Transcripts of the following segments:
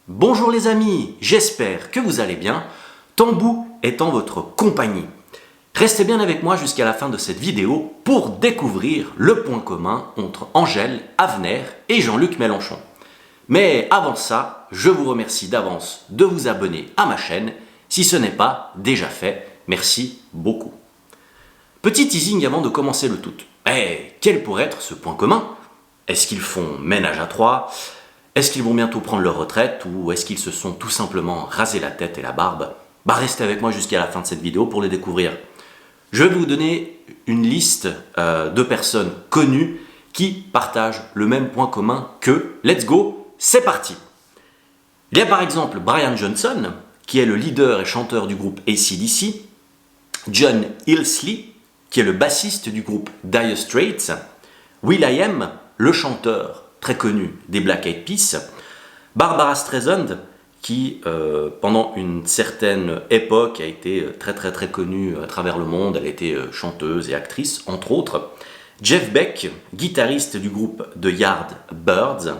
Bonjour les amis, j'espère que vous allez bien, Tambou est en votre compagnie. Restez bien avec moi jusqu'à la fin de cette vidéo pour découvrir le point commun entre Angèle Avner et Jean-Luc Mélenchon. Mais avant ça, je vous remercie d'avance de vous abonner à ma chaîne. Si ce n'est pas déjà fait, merci beaucoup. Petit teasing avant de commencer le tout. Quel pourrait être ce point commun? Est-ce qu'ils font ménage à trois? Est-ce qu'ils vont bientôt prendre leur retraite ou est-ce qu'ils se sont tout simplement rasé la tête et la barbe? Restez avec moi jusqu'à la fin de cette vidéo pour les découvrir. Je vais vous donner une liste de personnes connues qui partagent le même point commun que. Let's go, c'est parti! Il y a par exemple Brian Johnson, qui est le leader et chanteur du groupe AC/DC, John Illsley, qui est le bassiste du groupe Dire Straits, will.i.am, le chanteur très connu des Black Eyed Peas, Barbara Streisand, qui pendant une certaine époque a été très connue à travers le monde. Elle a été chanteuse et actrice, entre autres. Jeff Beck, guitariste du groupe The Yardbirds.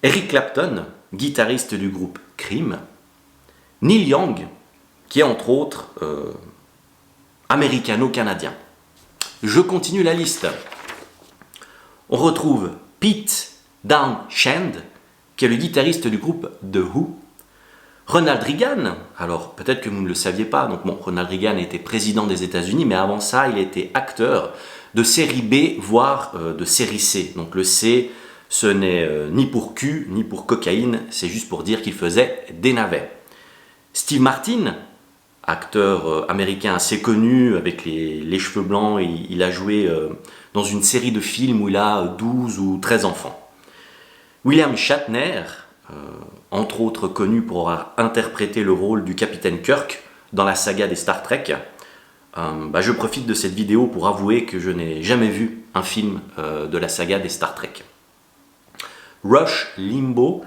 Eric Clapton, guitariste du groupe Cream. Neil Young, qui est entre autres américano-canadien. Je continue la liste. On retrouve Pete Townshend, qui est le guitariste du groupe The Who. Ronald Reagan, alors peut-être que vous ne le saviez pas, donc bon, Ronald Reagan était président des États-Unis, mais avant ça, il était acteur de série B, voire de série C. Donc le C, ce n'est ni pour cul, ni pour cocaïne, c'est juste pour dire qu'il faisait des navets. Steve Martin, acteur américain assez connu, avec les cheveux blancs, et il a joué dans une série de films où il a 12 ou 13 enfants. William Shatner, entre autres connu pour avoir interprété le rôle du capitaine Kirk dans la saga des Star Trek. Je profite de cette vidéo pour avouer que je n'ai jamais vu un film de la saga des Star Trek. Rush Limbaugh,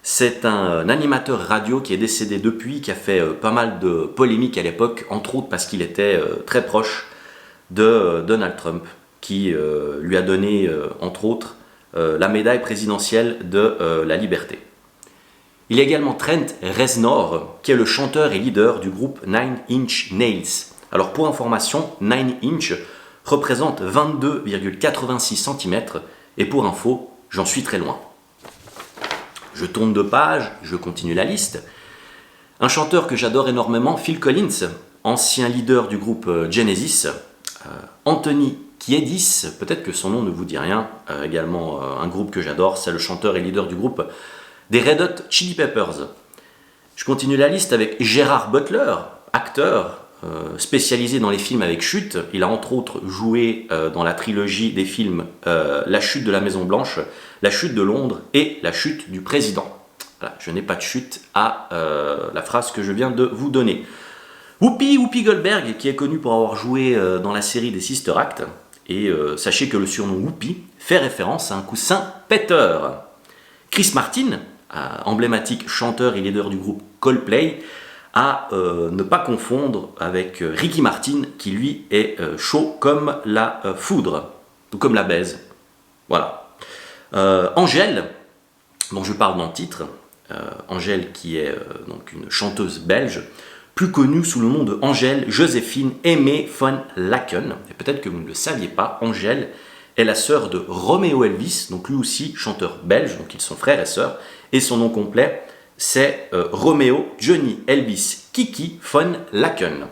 c'est un animateur radio qui est décédé depuis, qui a fait pas mal de polémiques à l'époque, entre autres parce qu'il était très proche de Donald Trump, qui lui a donné, entre autres, la médaille présidentielle de la liberté. Il y a également Trent Reznor, qui est le chanteur et leader du groupe Nine Inch Nails. Alors pour information, Nine Inch représente 22,86 cm, et pour info, j'en suis très loin. Je tourne de page, je continue la liste. Un chanteur que j'adore énormément, Phil Collins, ancien leader du groupe Genesis. Anthony Kiedis, peut-être que son nom ne vous dit rien, également un groupe que j'adore, c'est le chanteur et leader du groupe des Red Hot Chili Peppers. Je continue la liste avec Gerard Butler, acteur spécialisé dans les films avec chute. Il a entre autres joué dans la trilogie des films La chute de la Maison Blanche, La chute de Londres et La chute du président. Voilà, je n'ai pas de chute à la phrase que je viens de vous donner. Whoopi Goldberg, qui est connue pour avoir joué dans la série des Sister Act. Et sachez que le surnom Whoopi fait référence à un coussin Peter. Chris Martin, emblématique chanteur et leader du groupe Coldplay, à ne pas confondre avec Ricky Martin, qui lui est chaud comme la foudre, ou comme la baise. Voilà. Angèle, dont je parle dans le titre, Angèle qui est donc une chanteuse belge, plus connue sous le nom de Angèle Joséphine Aimée von Laken. Et peut-être que vous ne le saviez pas, Angèle est la sœur de Romeo Elvis, donc lui aussi chanteur belge, donc ils sont frères et sœurs, et son nom complet c'est Romeo Johnny Elvis Kiki von Laken.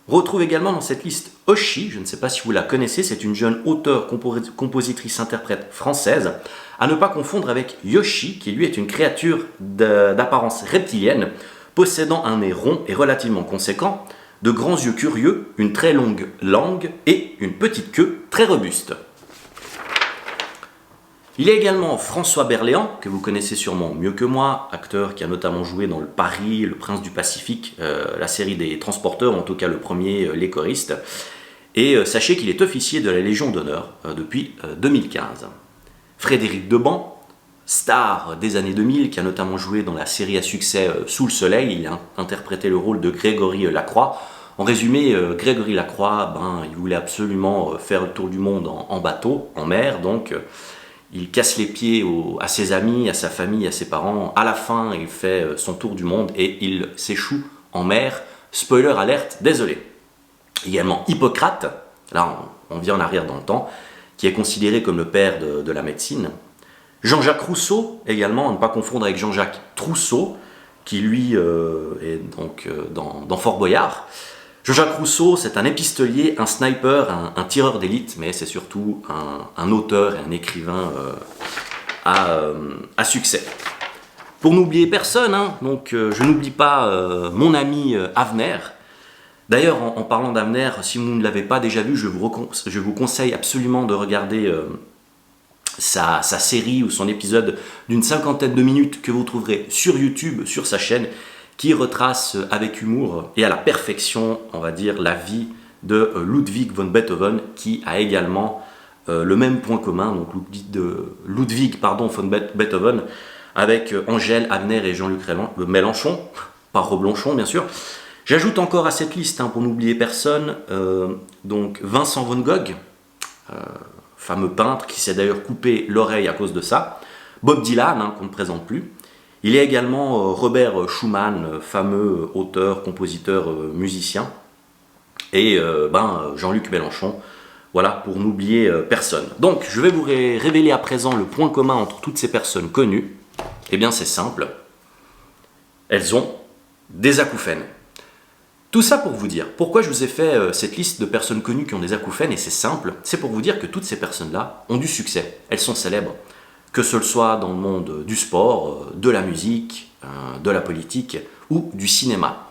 On retrouve également dans cette liste Oshi, je ne sais pas si vous la connaissez, c'est une jeune auteure, compositrice, interprète française, à ne pas confondre avec Yoshi, qui lui est une créature d'apparence reptilienne, possédant un nez rond et relativement conséquent, de grands yeux curieux, une très longue langue et une petite queue très robuste. Il y a également François Berléand, que vous connaissez sûrement mieux que moi, acteur qui a notamment joué dans Le Pari, Le Prince du Pacifique, la série des Transporteurs, en tout cas le premier, Les Choristes. Et sachez qu'il est officier de la Légion d'honneur depuis 2015. Frédéric Deban, star des années 2000, qui a notamment joué dans la série à succès Sous le Soleil, il a interprété le rôle de Grégory Lacroix. En résumé, Grégory Lacroix, il voulait absolument faire le tour du monde en bateau, en mer, donc il casse les pieds à ses amis, à sa famille, à ses parents. À la fin, il fait son tour du monde et il s'échoue en mer. Spoiler alerte, désolé. Également Hippocrate, là on vient en arrière dans le temps, qui est considéré comme le père de la médecine. Jean-Jacques Rousseau, également, à ne pas confondre avec Jean-Jacques Trousseau, qui lui est donc dans Fort Boyard. Jean-Jacques Rousseau, c'est un épistolier, un sniper, un tireur d'élite, mais c'est surtout un auteur et un écrivain à succès. Pour n'oublier personne, hein, donc, je n'oublie pas mon ami Avner. D'ailleurs, en parlant d'Avner, si vous ne l'avez pas déjà vu, je vous conseille absolument de regarder sa série ou son épisode d'une 50aine de minutes que vous trouverez sur YouTube, sur sa chaîne, qui retrace avec humour et à la perfection, on va dire, la vie de Ludwig von Beethoven, qui a également le même point commun, donc Ludwig von Beethoven, avec Angèle, Avner et Jean-Luc Mélenchon, pas Reblanchon bien sûr. J'ajoute encore à cette liste, hein, pour n'oublier personne, donc Vincent van Gogh, fameux peintre qui s'est d'ailleurs coupé l'oreille à cause de ça. Bob Dylan, hein, qu'on ne présente plus. Il y a également Robert Schumann, fameux auteur, compositeur, musicien. Et Jean-Luc Mélenchon, voilà, pour n'oublier personne. Donc, je vais vous révéler à présent le point commun entre toutes ces personnes connues. Eh bien, c'est simple. Elles ont des acouphènes. Tout ça pour vous dire, pourquoi je vous ai fait cette liste de personnes connues qui ont des acouphènes, et c'est simple, c'est pour vous dire que toutes ces personnes-là ont du succès, elles sont célèbres, que ce soit dans le monde du sport, de la musique, de la politique ou du cinéma.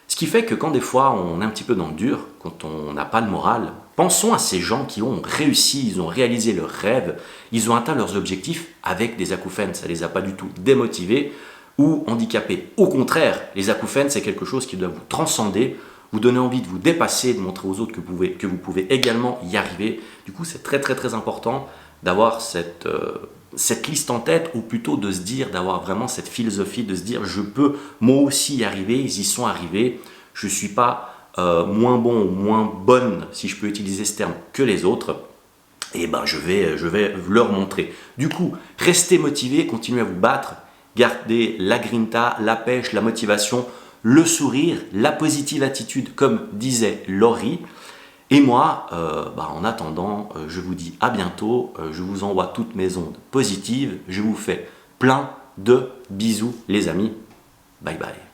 Ce qui fait que quand des fois on est un petit peu dans le dur, quand on n'a pas le moral, pensons à ces gens qui ont réussi, ils ont réalisé leurs rêves, ils ont atteint leurs objectifs avec des acouphènes, ça ne les a pas du tout démotivés ou handicapés. Au contraire, les acouphènes, c'est quelque chose qui doit vous transcender, vous donner envie de vous dépasser, de montrer aux autres que vous pouvez également y arriver. Du coup, c'est très très très important d'avoir cette liste en tête, ou plutôt de se dire, d'avoir vraiment cette philosophie, de se dire je peux moi aussi y arriver, ils y sont arrivés, je ne suis pas moins bon ou moins bonne, si je peux utiliser ce terme, que les autres, et ben je vais leur montrer. Du coup, restez motivés, continuez à vous battre, gardez la grinta, la pêche, la motivation, le sourire, la positive attitude, comme disait Laurie. Et moi, en attendant, je vous dis à bientôt, je vous envoie toutes mes ondes positives, je vous fais plein de bisous les amis, bye bye.